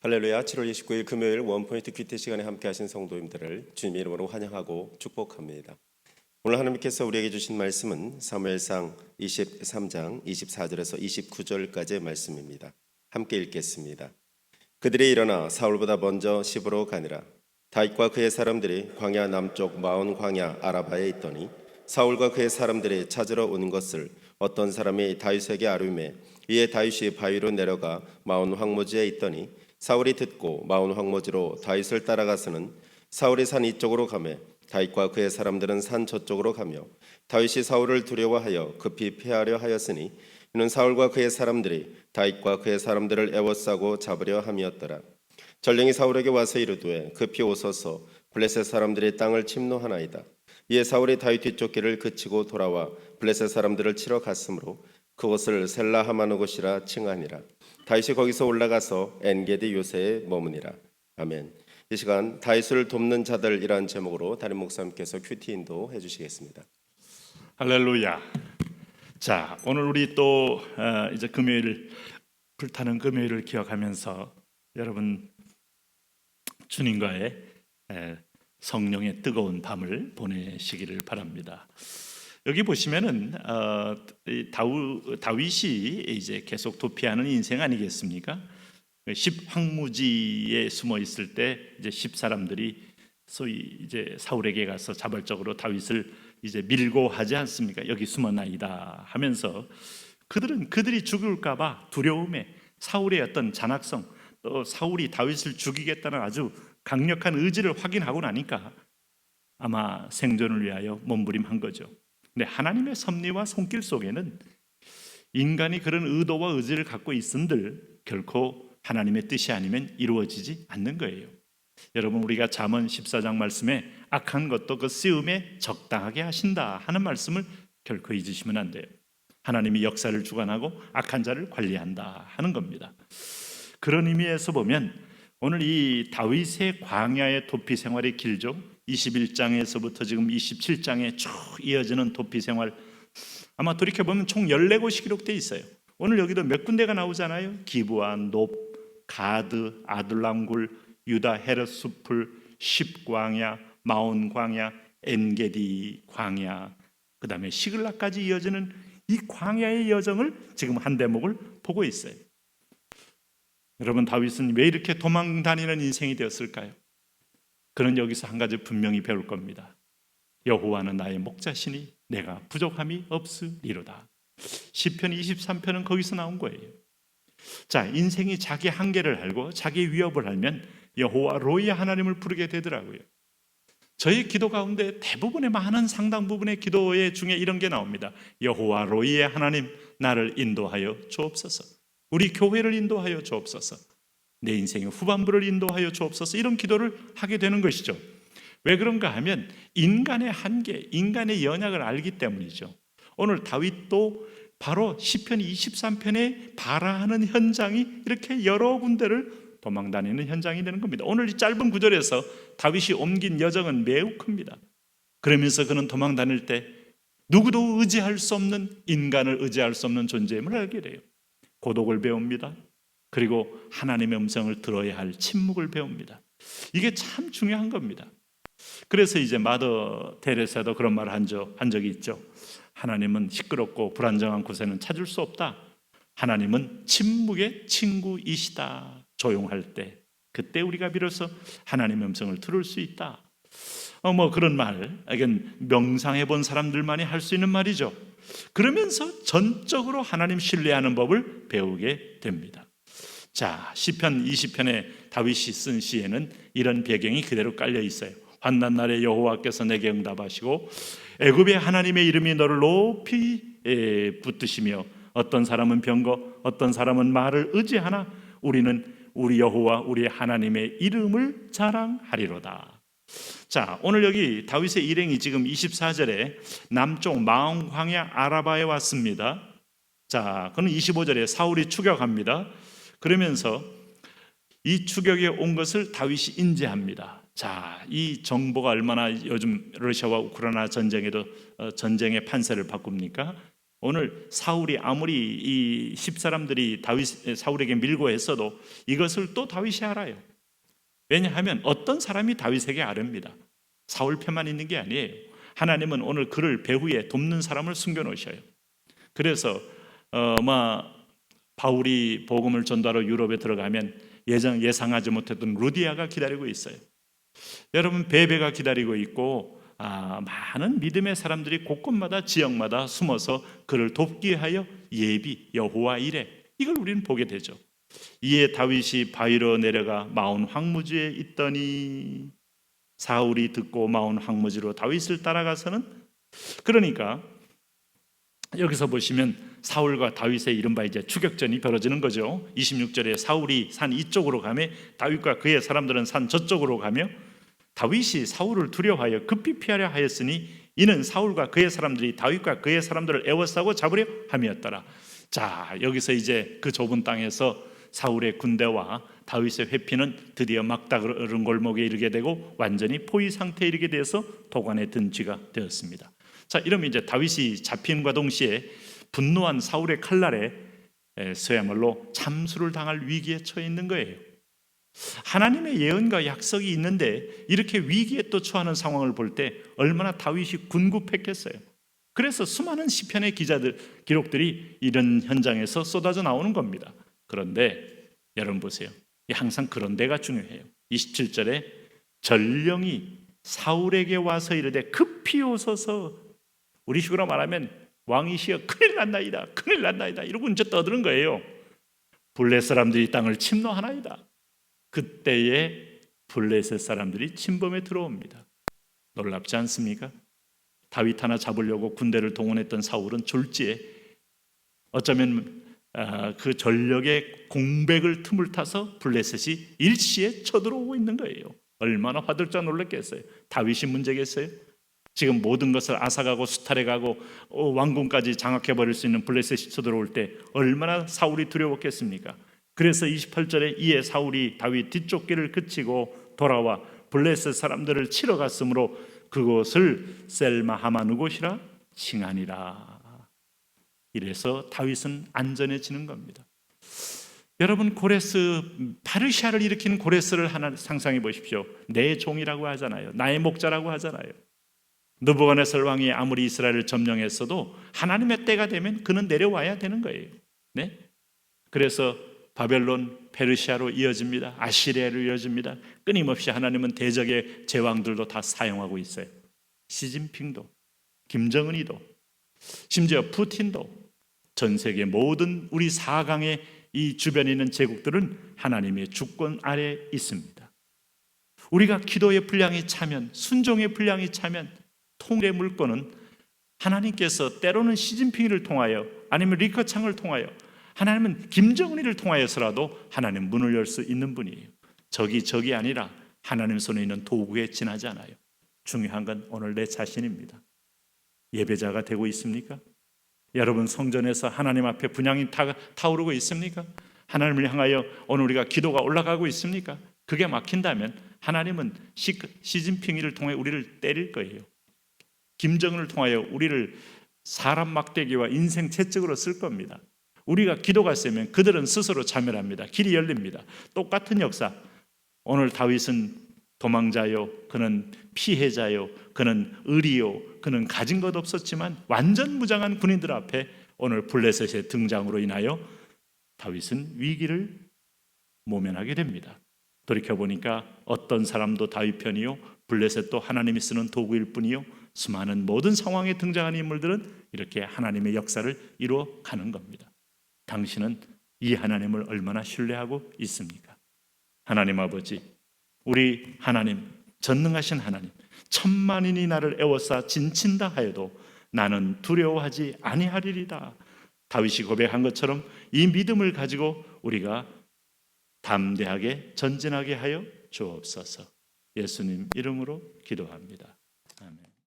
할렐루야. 7월 29일 금요일 원포인트 큐티 시간에 함께 하신 성도님들을 주님의 이름으로 환영하고 축복합니다. 오늘 하나님께서 우리에게 주신 말씀은 사무엘상 23장 24절에서 29절까지의 말씀입니다. 함께 읽겠습니다. 그들이 일어나 사울보다 먼저 시브로 가니라. 다윗과 그의 사람들이 광야 남쪽 마온 광야 아라바에 있더니 사울과 그의 사람들이 찾으러 온 것을 어떤 사람이 다윗에게 아뢰매 이에 다윗이 바위로 내려가 마온 황무지에 있더니 사울이 듣고 마온 황무지로 다윗을 따라가서는 사울이 산 이쪽으로 가매 다윗과 그의 사람들은 산 저쪽으로 가며 다윗이 사울을 두려워하여 급히 피하려 하였으니 이는 사울과 그의 사람들이 다윗과 그의 사람들을 애워싸고 잡으려 함이었더라. 전령이 사울에게 와서 이르되 급히 오소서 블레셋 사람들이 땅을 침노하나이다. 이에 사울이 다윗 뒤쪽 길을 그치고 돌아와 블레셋 사람들을 치러 갔으므로 그곳을 셀라하마누 곳이라 칭하니라. 다윗이 거기서 올라가서 엔게디 요새에 머무니라. 아멘. 이 시간 다윗을 돕는 자들이라는 제목으로 담임 목사님께서 큐티 인도해 주시겠습니다. 할렐루야. 자, 오늘 우리 또 이제 금요일, 불타는 금요일을 기억하면서 여러분 주님과의 성령의 뜨거운 밤을 보내시기를 바랍니다. 여기 보시면은 다윗이 이제 계속 도피하는 인생 아니겠습니까? 10 황무지에 숨어 있을 때 이제 10 사람들이 소위 이제 사울에게 가서 자발적으로 다윗을 이제 밀고 하지 않습니까? 여기 숨어나이다 하면서 그들이 죽을까봐 두려움에 사울의 어떤 잔악성, 또 사울이 다윗을 죽이겠다는 아주 강력한 의지를 확인하고 나니까 아마 생존을 위하여 몸부림한 거죠. 근데 하나님의 섭리와 손길 속에는 인간이 그런 의도와 의지를 갖고 있음들 결코 하나님의 뜻이 아니면 이루어지지 않는 거예요. 여러분, 우리가 잠언 14장 말씀에 악한 것도 그 쓰임에 적당하게 하신다 하는 말씀을 결코 잊으시면 안 돼요. 하나님이 역사를 주관하고 악한 자를 관리한다 하는 겁니다. 그런 의미에서 보면 오늘 이 다윗의 광야의 도피 생활이 길죠. 21장에서부터 지금 27장에 쭉 이어지는 도피 생활, 아마 돌이켜보면 총 14곳이 기록되어 있어요. 오늘 여기도 몇 군데가 나오잖아요. 기브아, 높, 가드, 아둘람굴, 유다 헤르 숲을, 십광야, 마온 광야, 엔게디 광야, 그 다음에 시글락까지 이어지는 이 광야의 여정을 지금 한 대목을 보고 있어요. 여러분, 다윗은 왜 이렇게 도망 다니는 인생이 되었을까요? 그는 여기서 한 가지 분명히 배울 겁니다. 여호와는 나의 목자시니 내가 부족함이 없으리로다. 시편 23편은 거기서 나온 거예요. 자, 인생이 자기 한계를 알고 자기 위협을 알면 여호와 로이 하나님을 부르게 되더라고요. 저희 기도 가운데 대부분의 많은 상당 부분의 기도의 중에 이런 게 나옵니다. 여호와 로이의 하나님, 나를 인도하여 주옵소서. 우리 교회를 인도하여 주옵소서. 내 인생의 후반부를 인도하여 주옵소서. 이런 기도를 하게 되는 것이죠. 왜 그런가 하면 인간의 한계, 인간의 연약을 알기 때문이죠. 오늘 다윗도 바로 시편 23편에 발화하는 현장이 이렇게 여러 군데를 도망다니는 현장이 되는 겁니다. 오늘 이 짧은 구절에서 다윗이 옮긴 여정은 매우 큽니다. 그러면서 그는 도망다닐 때 누구도 의지할 수 없는, 인간을 의지할 수 없는 존재임을 알게 돼요. 고독을 배웁니다. 그리고 하나님의 음성을 들어야 할 침묵을 배웁니다. 이게 참 중요한 겁니다. 그래서 이제 마더 테레사도 그런 말을 한 적이 있죠. 하나님은 시끄럽고 불안정한 곳에는 찾을 수 없다. 하나님은 침묵의 친구이시다. 조용할 때, 그때 우리가 비로소 하나님의 음성을 들을 수 있다. 그런 말, 이건 명상해 본 사람들만이 할 수 있는 말이죠. 그러면서 전적으로 하나님 신뢰하는 법을 배우게 됩니다. 자, 시편 20편에 다윗이 쓴 시에는 이런 배경이 그대로 깔려 있어요. 환난 날에 여호와께서 내게 응답하시고 애굽의 하나님의 이름이 너를 높이 붙드시며 어떤 사람은 병거, 어떤 사람은 말을 의지하나 우리는 우리 여호와 우리 하나님의 이름을 자랑하리로다. 자, 오늘 여기 다윗의 일행이 지금 24절에 남쪽 마온 광야 아라바에 왔습니다. 자, 그는 25절에 사울이 추격합니다. 그러면서 이 추격에 온 것을 다윗이 인지합니다. 자, 이 정보가 얼마나 요즘 러시아와 우크라이나 전쟁에도 전쟁의 판세를 바꿉니까? 오늘 사울이 아무리 이 10사람들이 사울에게 밀고 했어도 이것을 또 다윗이 알아요. 왜냐하면 어떤 사람이 다윗에게 아릅니다. 사울 편만 있는 게 아니에요. 하나님은 오늘 그를 배후에 돕는 사람을 숨겨놓으셔요. 그래서 바울이 복음을 전도하러 유럽에 들어가면 예상하지 못했던 루디아가 기다리고 있어요. 여러분, 베베가 기다리고 있고 많은 믿음의 사람들이 곳곳마다 지역마다 숨어서 그를 돕기 위하여 예비 여호와 이레, 이걸 우리는 보게 되죠. 이에 다윗이 바위로 내려가 마온 황무지에 있더니 사울이 듣고 마온 황무지로 다윗을 따라가서는, 그러니까 여기서 보시면 사울과 다윗의 이른바 이제 추격전이 벌어지는 거죠. 26절에 사울이 산 이쪽으로 가며 다윗과 그의 사람들은 산 저쪽으로 가며 다윗이 사울을 두려워하여 급히 피하려 하였으니 이는 사울과 그의 사람들이 다윗과 그의 사람들을 에워싸고 잡으려 함이었더라. 자, 여기서 이제 그 좁은 땅에서 사울의 군대와 다윗의 회피는 드디어 막다른 골목에 이르게 되고 완전히 포위 상태에 이르게 되어서 도관에 든 쥐가 되었습니다. 자, 이러면 이제 다윗이 잡힘과 동시에 분노한 사울의 칼날에 서야말로 참수를 당할 위기에 처해 있는 거예요. 하나님의 예언과 약속이 있는데 이렇게 위기에 또 처하는 상황을 볼 때 얼마나 다윗이 궁급했겠어요. 그래서 수많은 시편의 기록들이 이런 현장에서 쏟아져 나오는 겁니다. 그런데 여러분 보세요. 항상 그런 데가 중요해요. 27절에 전령이 사울에게 와서 이르되 급히 오소서, 우리 식으로 말하면 왕이시여 큰일 났나이다, 큰일 났나이다, 이러고 이제 떠드는 거예요. 블레셋 사람들이 땅을 침노하나이다. 그때에 블레셋 사람들이 침범에 들어옵니다. 놀랍지 않습니까? 다윗 하나 잡으려고 군대를 동원했던 사울은 졸지에 어쩌면 그 전력의 공백을 틈을 타서 블레셋이 일시에 쳐들어오고 있는 거예요. 얼마나 화들짝 놀랐겠어요. 다윗이 문제겠어요? 지금 모든 것을 앗아가고 수탈해가고 왕궁까지 장악해버릴 수 있는 블레셋이 쳐들어올 때 얼마나 사울이 두려웠겠습니까? 그래서 28절에 이에 사울이 다윗 뒤쪽 길을 그치고 돌아와 블레셋 사람들을 치러 갔으므로 그곳을 셀마하마누 곳이라 칭하니라. 이래서 다윗은 안전해지는 겁니다. 여러분, 고레스, 파르시아를 일으키는 고레스를 하나 상상해 보십시오. 내 종이라고 하잖아요. 나의 목자라고 하잖아요. 느부갓네살 왕이 아무리 이스라엘을 점령했어도 하나님의 때가 되면 그는 내려와야 되는 거예요. 네? 그래서 바벨론, 페르시아로 이어집니다. 아시리아로 이어집니다. 끊임없이 하나님은 대적의 제왕들도 다 사용하고 있어요. 시진핑도, 김정은이도, 심지어 푸틴도, 전 세계 모든 우리 4강의 이 주변에 있는 제국들은 하나님의 주권 아래 있습니다. 우리가 기도의 분량이 차면, 순종의 분량이 차면 통일의 물건은 하나님께서 때로는 시진핑을 통하여, 아니면 리커창을 통하여, 하나님은 김정은이를 통하여서라도 하나님 문을 열 수 있는 분이에요. 적이 아니라 하나님 손에 있는 도구에 지나지 않아요. 중요한 건 오늘 내 자신입니다. 예배자가 되고 있습니까? 여러분, 성전에서 하나님 앞에 분향이 타오르고 있습니까? 하나님을 향하여 오늘 우리가 기도가 올라가고 있습니까? 그게 막힌다면 하나님은 시진핑이를 통해 우리를 때릴 거예요. 김정은을 통하여 우리를 사람 막대기와 인생 채찍으로 쓸 겁니다. 우리가 기도가 세면 그들은 스스로 자멸합니다. 길이 열립니다. 똑같은 역사. 오늘 다윗은 도망자요, 그는 피해자요, 그는 의리요, 그는 가진 것 없었지만 완전 무장한 군인들 앞에 오늘 블레셋의 등장으로 인하여 다윗은 위기를 모면하게 됩니다. 돌이켜보니까 어떤 사람도 다윗 편이요, 블레셋도 하나님이 쓰는 도구일 뿐이요, 수많은 모든 상황에 등장하는 인물들은 이렇게 하나님의 역사를 이루어 가는 겁니다. 당신은 이 하나님을 얼마나 신뢰하고 있습니까? 하나님 아버지, 우리 하나님, 전능하신 하나님, 천만인이 나를 애워싸 진친다 하여도 나는 두려워하지 아니하리이다. 다윗이 고백한 것처럼 이 믿음을 가지고 우리가 담대하게 전진하게 하여 주옵소서. 예수님 이름으로 기도합니다.